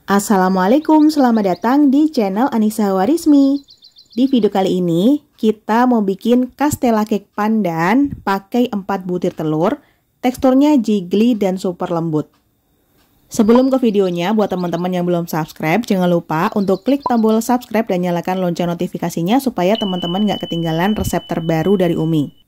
Assalamualaikum, selamat datang di channel Anissa Warismi. Di video kali ini, kita mau bikin kastela cake pandan pakai 4 butir telur, teksturnya jiggly dan super lembut. Sebelum ke videonya, buat teman-teman yang belum subscribe, jangan lupa untuk klik tombol subscribe dan nyalakan lonceng notifikasinya supaya teman-teman nggak ketinggalan resep terbaru dari Umi.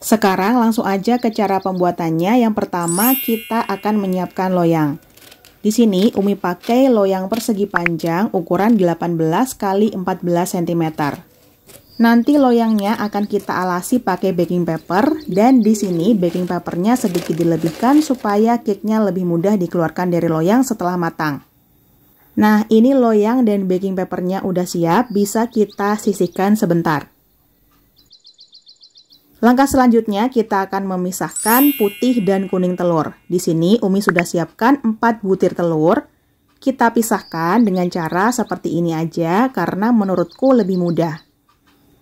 Sekarang langsung aja ke cara pembuatannya. Yang pertama kita akan menyiapkan loyang. Di sini Umi pakai loyang persegi panjang ukuran 18 x 14 cm. Nanti loyangnya akan kita alasi pakai baking paper dan di sini baking papernya sedikit dilebihkan supaya cake-nya lebih mudah dikeluarkan dari loyang setelah matang. Nah, ini loyang dan baking papernya udah siap, bisa kita sisihkan sebentar. Langkah selanjutnya kita akan memisahkan putih dan kuning telur. Di sini Umi sudah siapkan 4 butir telur. Kita pisahkan dengan cara seperti ini aja karena menurutku lebih mudah.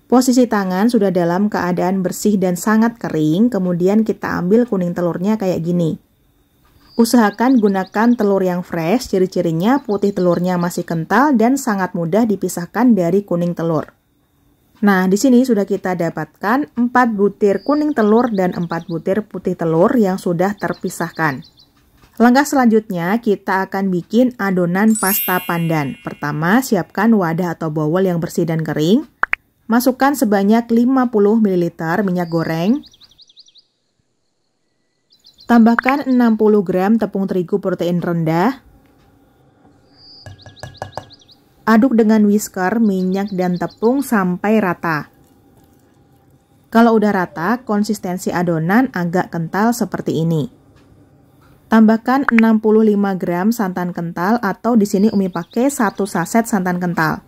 Posisi tangan sudah dalam keadaan bersih dan sangat kering, kemudian kita ambil kuning telurnya kayak gini. Usahakan gunakan telur yang fresh, ciri-cirinya putih telurnya masih kental dan sangat mudah dipisahkan dari kuning telur. Nah, di sini sudah kita dapatkan 4 butir kuning telur dan 4 butir putih telur yang sudah terpisahkan. Langkah selanjutnya kita akan bikin adonan pasta pandan. Pertama, siapkan wadah atau bowl yang bersih dan kering. Masukkan sebanyak 50 ml minyak goreng. Tambahkan 60 gram tepung terigu protein rendah. Aduk dengan whisker, minyak, dan tepung sampai rata. Kalau udah rata, konsistensi adonan agak kental seperti ini. Tambahkan 65 gram santan kental atau di sini Umi pakai 1 saset santan kental.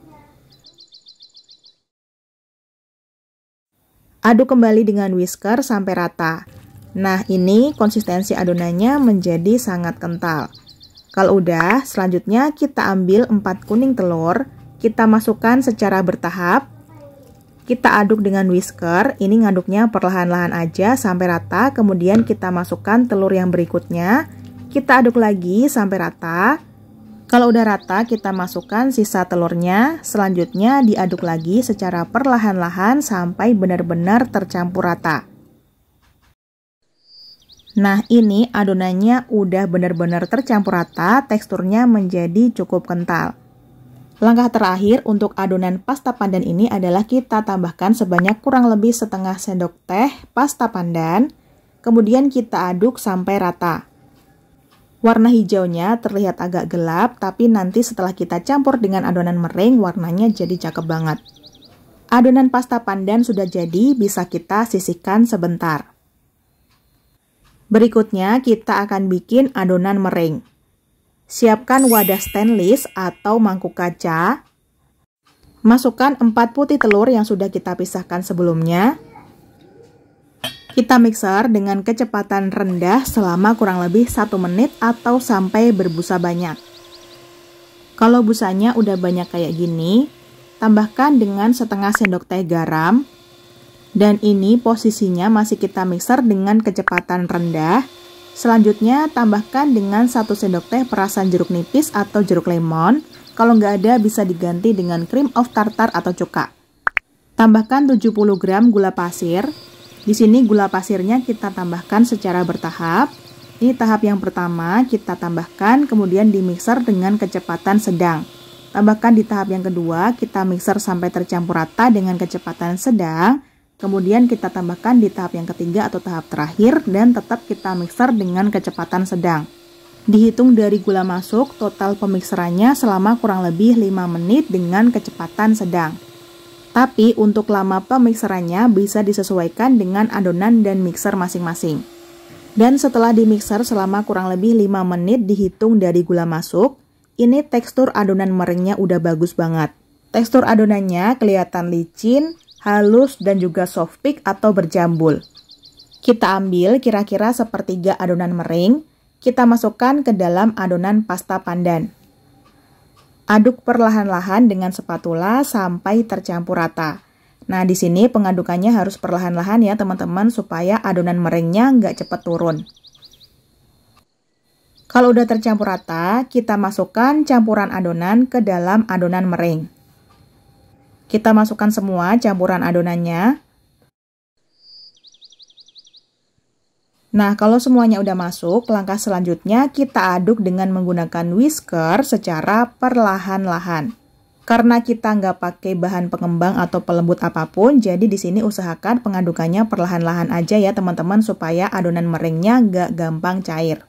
Aduk kembali dengan whisker sampai rata. Nah, ini konsistensi adonannya menjadi sangat kental. Kalau udah, selanjutnya kita ambil 4 kuning telur, kita masukkan secara bertahap. Kita aduk dengan whisker, ini ngaduknya perlahan-lahan aja sampai rata, kemudian kita masukkan telur yang berikutnya. Kita aduk lagi sampai rata. Kalau udah rata, kita masukkan sisa telurnya, selanjutnya diaduk lagi secara perlahan-lahan sampai benar-benar tercampur rata. Nah, ini adonannya udah benar-benar tercampur rata, teksturnya menjadi cukup kental. Langkah terakhir untuk adonan pasta pandan ini adalah kita tambahkan sebanyak kurang lebih setengah sendok teh pasta pandan, kemudian kita aduk sampai rata. Warna hijaunya terlihat agak gelap, tapi nanti setelah kita campur dengan adonan meringue, warnanya jadi cakep banget. Adonan pasta pandan sudah jadi, bisa kita sisihkan sebentar. Berikutnya kita akan bikin adonan meringue. Siapkan wadah stainless atau mangkuk kaca. Masukkan 4 putih telur yang sudah kita pisahkan sebelumnya. Kita mixer dengan kecepatan rendah selama kurang lebih 1 menit atau sampai berbusa banyak. Kalau busanya udah banyak kayak gini, tambahkan dengan setengah sendok teh garam. Dan ini posisinya masih kita mixer dengan kecepatan rendah. Selanjutnya tambahkan dengan 1 sendok teh perasan jeruk nipis atau jeruk lemon. Kalau nggak ada bisa diganti dengan cream of tartar atau cuka. Tambahkan 70 gram gula pasir. Di sini gula pasirnya kita tambahkan secara bertahap. Ini tahap yang pertama kita tambahkan, kemudian dimixer dengan kecepatan sedang. Tambahkan di tahap yang kedua, kita mixer sampai tercampur rata dengan kecepatan sedang. Kemudian kita tambahkan di tahap yang ketiga atau tahap terakhir dan tetap kita mixer dengan kecepatan sedang. Dihitung dari gula masuk, total pemixerannya selama kurang lebih 5 menit dengan kecepatan sedang. Tapi untuk lama pemixerannya bisa disesuaikan dengan adonan dan mixer masing-masing. Dan setelah dimixer selama kurang lebih 5 menit dihitung dari gula masuk, ini tekstur adonan meringuenya udah bagus banget. Tekstur adonannya kelihatan licin, halus, dan juga soft peak atau berjambul. Kita ambil kira-kira sepertiga adonan meringue, kita masukkan ke dalam adonan pasta pandan. Aduk perlahan-lahan dengan spatula sampai tercampur rata. Nah, di sini pengadukannya harus perlahan-lahan ya teman-teman supaya adonan meringuenya nggak cepat turun. Kalau udah tercampur rata, kita masukkan campuran adonan ke dalam adonan meringue. Kita masukkan semua campuran adonannya. Nah, kalau semuanya udah masuk, langkah selanjutnya kita aduk dengan menggunakan whisker secara perlahan-lahan. Karena kita nggak pakai bahan pengembang atau pelembut apapun, jadi di sini usahakan pengadukannya perlahan-lahan aja ya teman-teman supaya adonan meringuenya nggak gampang cair.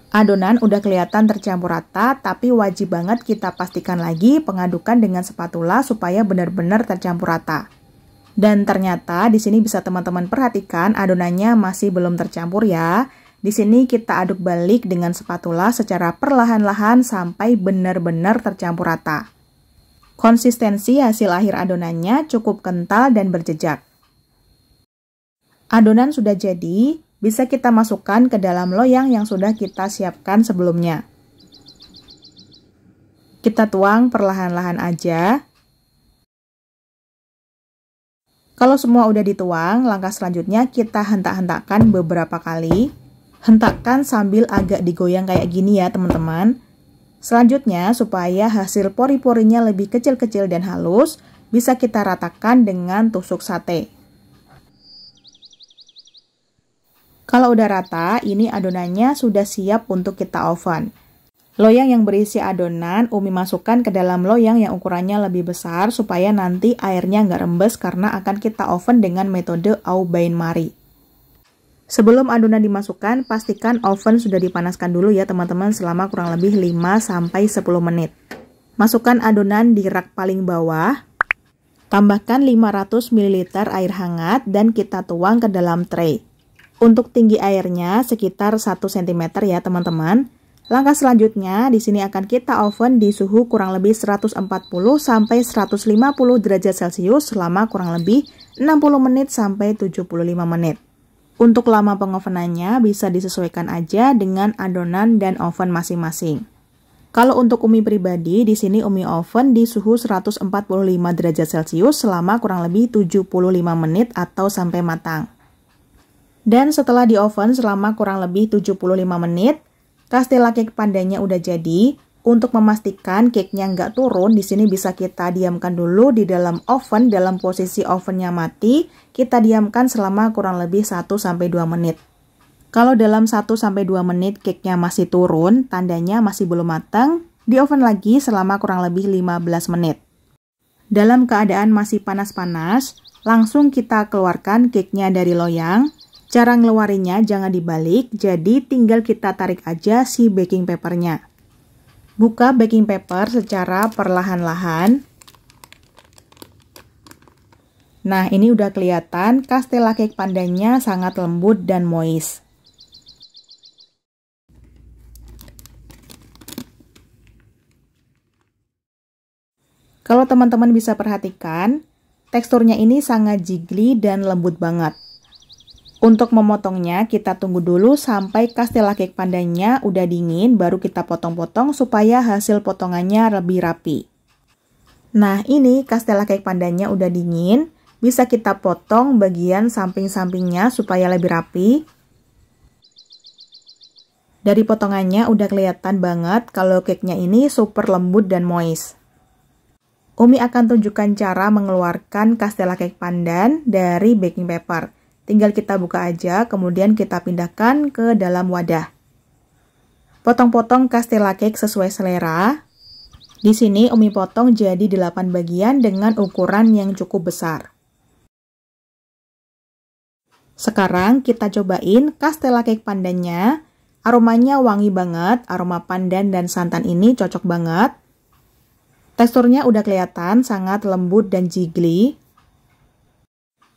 Adonan udah kelihatan tercampur rata, tapi wajib banget kita pastikan lagi pengadukan dengan spatula supaya benar-benar tercampur rata. Dan ternyata di sini bisa teman-teman perhatikan adonannya masih belum tercampur ya. Di sini kita aduk balik dengan spatula secara perlahan-lahan sampai benar-benar tercampur rata. Konsistensi hasil akhir adonannya cukup kental dan berjejak. Adonan sudah jadi, bisa kita masukkan ke dalam loyang yang sudah kita siapkan sebelumnya. Kita tuang perlahan-lahan aja. Kalau semua udah dituang, langkah selanjutnya kita hentak-hentakkan beberapa kali. Hentakkan sambil agak digoyang kayak gini ya teman-teman. Selanjutnya, supaya hasil pori-porinya lebih kecil-kecil dan halus, bisa kita ratakan dengan tusuk sate. Kalau udah rata, ini adonannya sudah siap untuk kita oven. Loyang yang berisi adonan, Umi masukkan ke dalam loyang yang ukurannya lebih besar supaya nanti airnya nggak rembes karena akan kita oven dengan metode au bain-marie. Sebelum adonan dimasukkan, pastikan oven sudah dipanaskan dulu ya teman-teman selama kurang lebih 5-10 menit. Masukkan adonan di rak paling bawah. Tambahkan 500 ml air hangat dan kita tuang ke dalam tray. Untuk tinggi airnya sekitar 1 cm ya teman-teman. Langkah selanjutnya di sini akan kita oven di suhu kurang lebih 140 sampai 150 derajat Celcius selama kurang lebih 60 menit sampai 75 menit. Untuk lama pengovenannya bisa disesuaikan aja dengan adonan dan oven masing-masing. Kalau untuk Umi pribadi, di sini Umi oven di suhu 145 derajat Celcius selama kurang lebih 75 menit atau sampai matang. Dan setelah di oven selama kurang lebih 75 menit, Castella cake pandanya udah jadi. Untuk memastikan cake-nya nggak turun, di sini bisa kita diamkan dulu di dalam oven dalam posisi ovennya mati. Kita diamkan selama kurang lebih 1-2 menit. Kalau dalam 1-2 menit cake-nya masih turun, tandanya masih belum matang, di oven lagi selama kurang lebih 15 menit. Dalam keadaan masih panas-panas, langsung kita keluarkan cake-nya dari loyang. Cara ngeluarinnya jangan dibalik, jadi tinggal kita tarik aja si baking papernya. Buka baking paper secara perlahan-lahan. Nah, ini udah kelihatan Castella cake pandanya sangat lembut dan moist. Kalau teman-teman bisa perhatikan, teksturnya ini sangat jiggly dan lembut banget. Untuk memotongnya, kita tunggu dulu sampai Castella cake pandanya udah dingin, baru kita potong-potong supaya hasil potongannya lebih rapi. Nah, ini Castella cake pandanya udah dingin, bisa kita potong bagian samping-sampingnya supaya lebih rapi. Dari potongannya udah kelihatan banget kalau cake-nya ini super lembut dan moist. Umi akan tunjukkan cara mengeluarkan Castella cake pandan dari baking paper. Tinggal kita buka aja, kemudian kita pindahkan ke dalam wadah. Potong-potong Castella cake sesuai selera. Di sini Umi potong jadi 8 bagian dengan ukuran yang cukup besar. Sekarang kita cobain Castella cake pandannya. Aromanya wangi banget, aroma pandan dan santan ini cocok banget. Teksturnya udah kelihatan sangat lembut dan jiggly.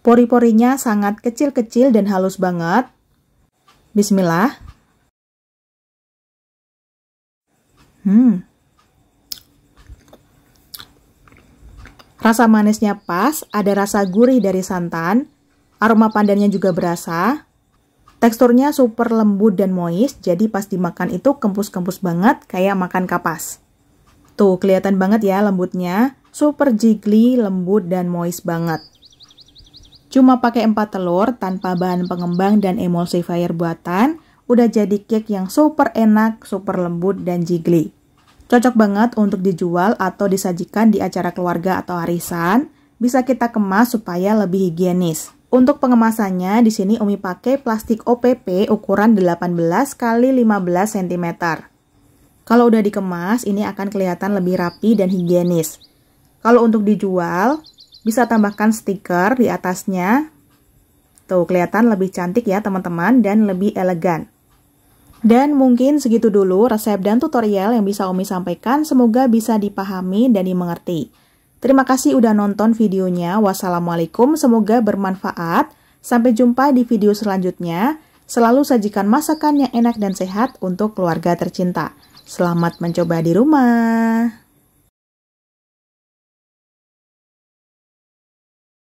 Pori-porinya sangat kecil-kecil dan halus banget. Bismillah. Rasa manisnya pas, ada rasa gurih dari santan. Aroma pandannya juga berasa. Teksturnya super lembut dan moist, jadi pas dimakan itu kempus-kempus banget kayak makan kapas. Tuh, kelihatan banget ya lembutnya. Super jiggly, lembut dan moist banget. Cuma pakai 4 telur tanpa bahan pengembang dan emulsifier buatan, udah jadi cake yang super enak, super lembut, dan jiggly. Cocok banget untuk dijual atau disajikan di acara keluarga atau arisan. Bisa kita kemas supaya lebih higienis. Untuk pengemasannya, di sini Umi pakai plastik OPP ukuran 18 x 15 cm. Kalau udah dikemas, ini akan kelihatan lebih rapi dan higienis. Kalau untuk dijual, bisa tambahkan stiker di atasnya. Tuh, kelihatan lebih cantik ya teman-teman dan lebih elegan. Dan mungkin segitu dulu resep dan tutorial yang bisa Umi sampaikan. Semoga bisa dipahami dan dimengerti. Terima kasih udah nonton videonya. Wassalamualaikum, semoga bermanfaat. Sampai jumpa di video selanjutnya. Selalu sajikan masakan yang enak dan sehat untuk keluarga tercinta. Selamat mencoba di rumah.